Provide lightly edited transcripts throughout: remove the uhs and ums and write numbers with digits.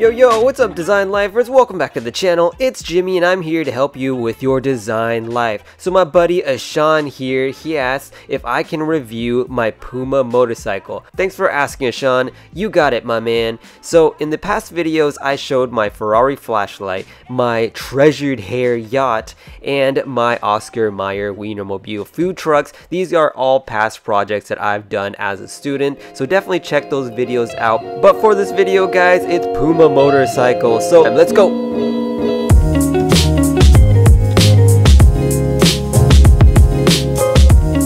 Yo, what's up design lifers? Welcome back to the channel. It's Jimmy and I'm here to help you with your design life. So my buddy Ashan here, he asked if I can review my Puma motorcycle. Thanks for asking, Ashan. You got it, my man. So in the past videos I showed my Ferrari flashlight, my treasured hair yacht, and my Oscar Mayer Wienermobile food trucks. These are all past projects that I've done as a student, so definitely check those videos out. But for this video guys, it's Puma motorcycle, so let's go.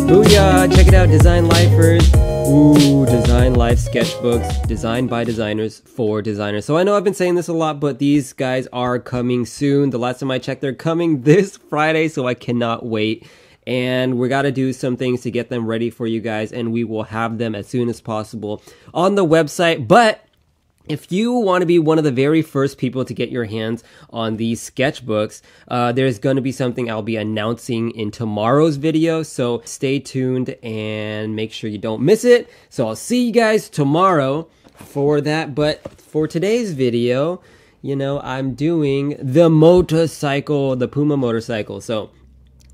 Booyah! Check it out, design lifers. Ooh, design life sketchbooks designed by designers for designers. So I know I've been saying this a lot, but these guys are coming soon. The last time I checked, they're coming this Friday, so I cannot wait. And we got to do some things to get them ready for you guys, and we will have them as soon as possible on the website. But if you want to be one of the very first people to get your hands on these sketchbooks, there's going to be something I'll be announcing in tomorrow's video, so stay tuned and make sure you don't miss it. So I'll see you guys tomorrow for that, but for today's video, you know, I'm doing the motorcycle, the Puma motorcycle. So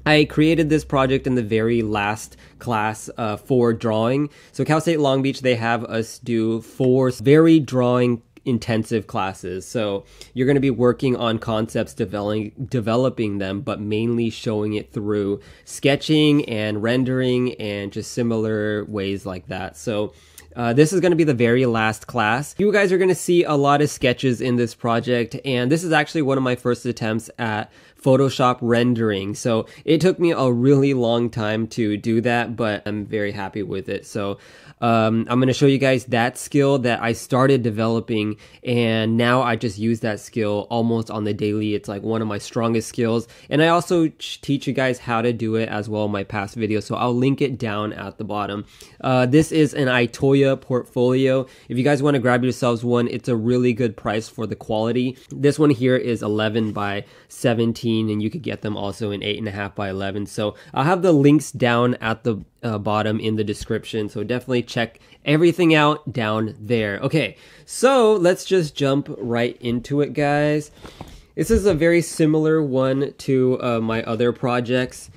I created this project in the very last class for drawing. So Cal State Long Beach, they have us do 4 very drawing intensive classes. So you're going to be working on concepts, developing them, but mainly showing it through sketching and rendering and just similar ways like that. So this is going to be the very last class. You guys are going to see a lot of sketches in this project, and this is actually one of my first attempts at Photoshop rendering. So it took me a really long time to do that, but I'm very happy with it. So I'm going to show you guys that skill that I started developing, and now I just use that skill almost on the daily. It's like one of my strongest skills, and I also teach you guys how to do it as well in my past videos, so I'll link it down at the bottom. This is an Itoya portfolio. If you guys want to grab yourselves one, it's a really good price for the quality. This one here is 11 by 17, and you could get them also in 8.5 by 11. So I'll have the links down at the bottom in the description, so definitely check everything out down there. Okay, so let's just jump right into it, guys. This is a very similar one to my other projects,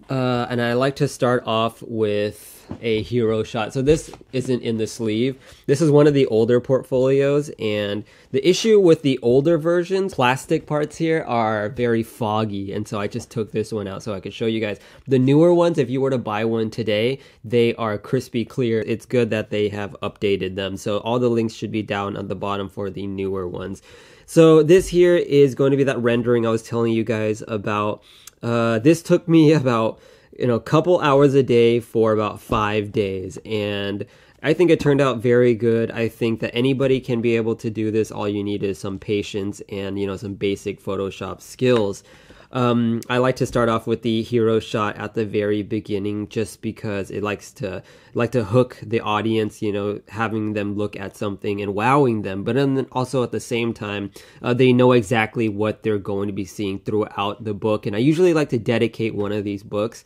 and I like to start off with a hero shot. So this isn't in the sleeve. This is one of the older portfolios, and the issue with the older versions, plastic parts here are very foggy, and so I just took this one out so I could show you guys. The newer ones, if you were to buy one today, they are crispy clear. It's good that they have updated them, so all the links should be down on the bottom for the newer ones. So this here is going to be that rendering I was telling you guys about. This took me about a couple hours a day for about 5 days, and I think it turned out very good. I think that anybody can be able to do this. All you need is some patience and some basic Photoshop skills. I like to start off with the hero shot at the very beginning, just because it likes to hook the audience, having them look at something and wowing them, but then also at the same time, they know exactly what they're going to be seeing throughout the book. And I usually like to dedicate one of these books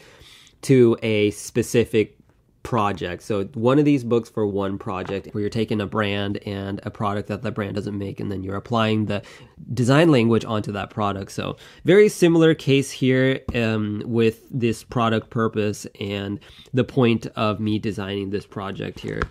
to a specific project. So one of these books for one project, where you're taking a brand and a product that the brand doesn't make, and then you're applying the design language onto that product. So very similar case here with this product purpose and the point of me designing this project here.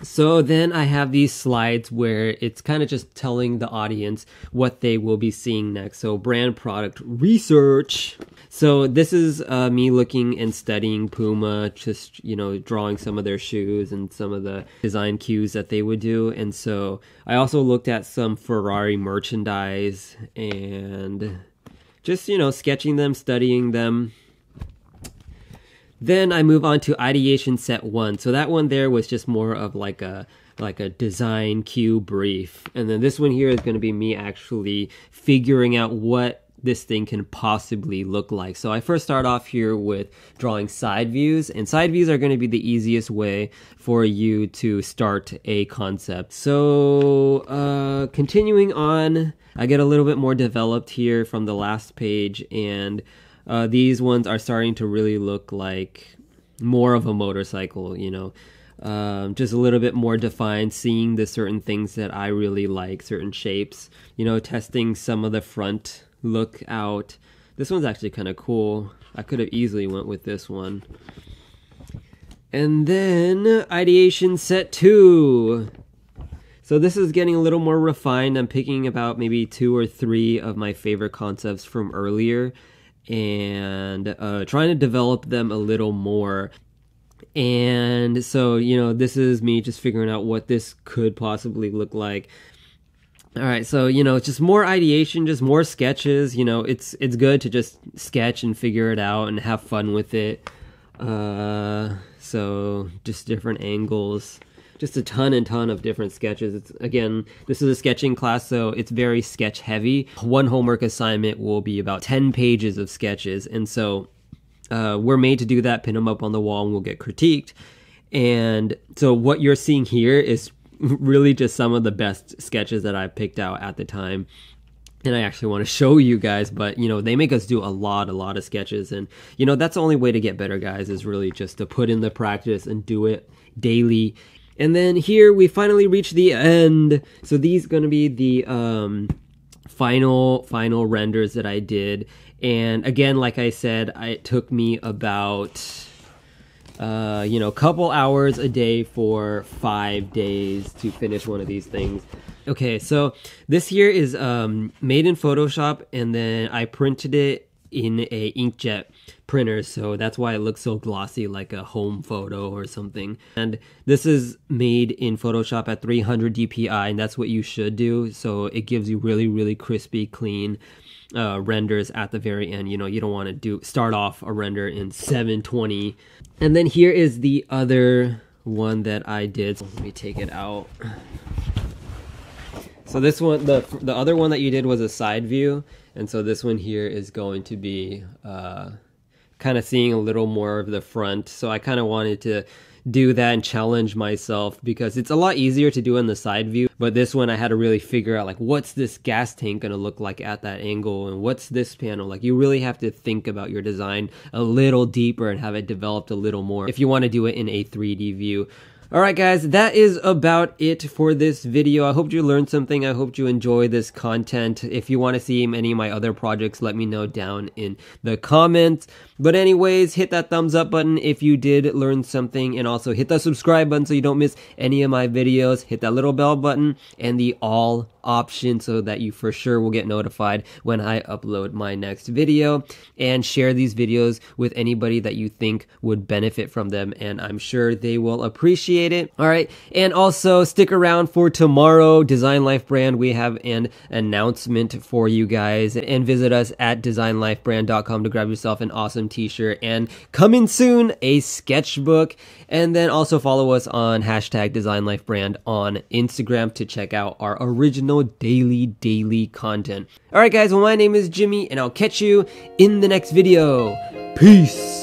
So then I have these slides where it's kind of just telling the audience what they will be seeing next. So brand product research. So this is me looking and studying Puma, just, drawing some of their shoes and some of the design cues that they would do. And so I also looked at some Ferrari merchandise and just, sketching them, studying them. Then I move on to ideation set 1. So that one there was just more of like a design cue brief. And then this one here is going to be me actually figuring out what this thing can possibly look like. So I first start off here with drawing side views, and side views are going to be the easiest way for you to start a concept. So continuing on, I get a little bit more developed here from the last page, and these ones are starting to really look like more of a motorcycle, just a little bit more defined, seeing the certain things that I really like, certain shapes, you know, testing some of the front look out. This one's actually kind of cool. I could have easily went with this one. And then ideation set 2. So this is getting a little more refined. I'm picking about maybe 2 or 3 of my favorite concepts from earlier and trying to develop them a little more. And so, you know, this is me just figuring out what this could possibly look like. All right, so, you know, just more ideation, just more sketches. You know, it's good to just sketch and figure it out and have fun with it. So just different angles. Just a ton of different sketches. It's, again, this is a sketching class, so it's very sketch heavy. One homework assignment will be about 10 pages of sketches, and so we're made to do that, pin them up on the wall, and we'll get critiqued. And so what you're seeing here is really just some of the best sketches that I picked out at the time. And I actually want to show you guys, but, you know, they make us do a lot of sketches. And, you know, that's the only way to get better, guys, is really just to put in the practice and do it daily. And then here we finally reach the end. So these are going to be the final renders that I did. And again, like I said, it took me about, you know, a couple hours a day for 5 days to finish one of these things. Okay, so this here is made in Photoshop, and then I printed it in a inkjet printer, so that's why it looks so glossy, like a home photo or something. And this is made in Photoshop at 300 DPI, and that's what you should do, so it gives you really crispy, clean renders at the very end. You know, you don't want to start off a render in 720. And then here is the other one that I did. So let me take it out. So this one, the other one that you did was a side view, and so this one here is going to be kind of seeing a little more of the front. So I kind of wanted to do that and challenge myself, because it's a lot easier to do in the side view, but this one I had to really figure out, like, what's this gas tank gonna look like at that angle, and what's this panel like. You really have to think about your design a little deeper and have it developed a little more if you want to do it in a 3D view. Alright guys, that is about it for this video. I hope you learned something. I hope you enjoy this content. If you want to see any of my other projects, let me know down in the comments. But anyways, hit that thumbs up button if you did learn something, and also hit that subscribe button so you don't miss any of my videos. Hit that little bell button and the all option so that you for sure will get notified when I upload my next video, and share these videos with anybody that you think would benefit from them, and I'm sure they will appreciate it. All right, and also stick around for tomorrow. Design Life Brand, we have an announcement for you guys, and visit us at designlifebrand.com to grab yourself an awesome t-shirt, and coming soon, a sketchbook. And then also follow us on hashtag DesignLifeBrand on Instagram to check out our original daily content. Alright guys, well, my name is Jimmy, and I'll catch you in the next video. Peace!